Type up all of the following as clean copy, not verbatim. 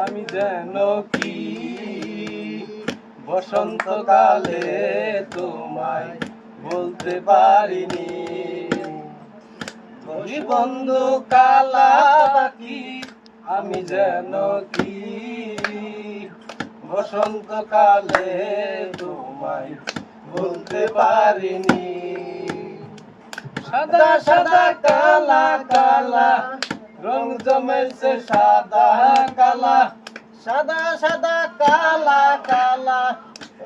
আমি যেন কি বসন্তকালে তোমায় বলতে পারিনি। বলি বন্ধু কালা পাখি আমি যেন কি বসন্তকালে তোমায় বলতে পারিনি। সাদা সাদা কালা কালা রং জমেছে সাদা কালা, সাদা সাদা কালা কালা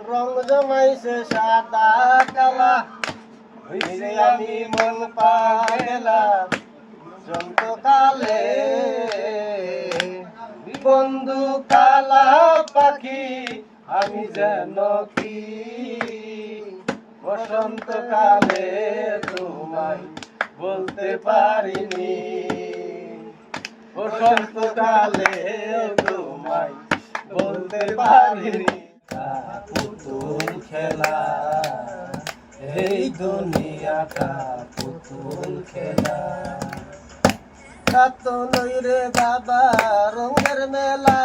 রং জমাইছে সাদা কালা। হইছে আমি মন পাগলা বসন্তকালে। বন্ধু কালা পাখি আমি যেন কি বসন্তকালে তোমায় বলতে পারিনি। বসন্তকালে তোমায় বলতে পারিনি। পুতুল খেলা এই দুনিয়াটা পুতুল খেলা। তো নই রে বাবা রঙের মেলা,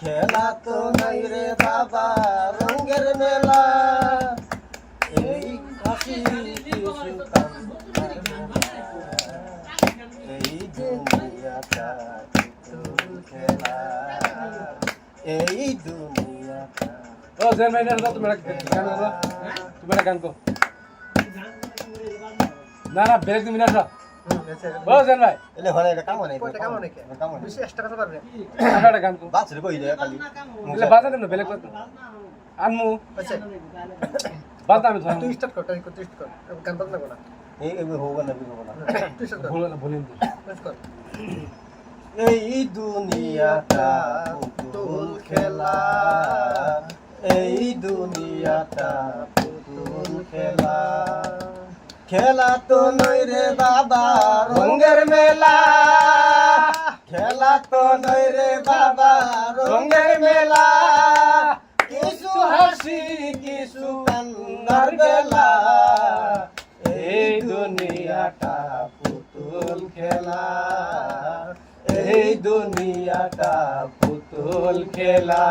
খেলা তো নই রে বাবা রঙের মেলা। এই হাসি এই দুনিয়াটা পুতুল খেলা, এই দুনিয়াটা। ও জেন ভাই না তুমি গান গাও, তুমি গান গাও। না না ব্রেক তুমি না সব। ও জেন ভাই এলে হলে এটা কাম নাই, এটা কাম নাই, কাম নাই বেশি এক্সট্রা কথা পারবে। এটা গান কো বাছরে কই যায় খালি এলে বাজা দেন না ব্রেক কর আনমু। আচ্ছা বাজা আমি ধর তুই স্টার্ট কর, তুই স্টার্ট কর, গান বাজনা কর না। এই হোগা না বিগো না, তুই স্টার্ট কর, বলেন তুই কর। এই দুনিয়াটা পুতুল খেলা, এই দুনিয়াটা পুতুল খেলা। খেলা তো নই রে বাবা রঙের মেলা, খেলা তো নই রে বাবা রঙের মেলা। কিছু হাসি কিছু কান্নার বেলা, এই দুনিয়াটা পুতুল খেলা, এই দুনিয়াটা পুতুল খেলা।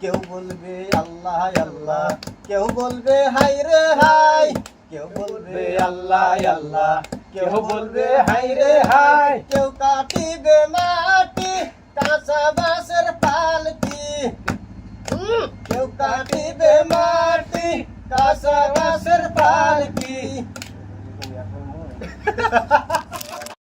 কেউ বলবে আল্লাহ আল্লাহ, কেউ বলবে হাই রে হাই, কেউ বলবে আল্লাহ আল্লাহ, কেউ বলবে হাই রে হাই। কেউ কাটিবে মাটি কাঁচা বাঁশের পালকি, কেউ কাটিবে মাটি কাঁচা বাঁশের পালকি।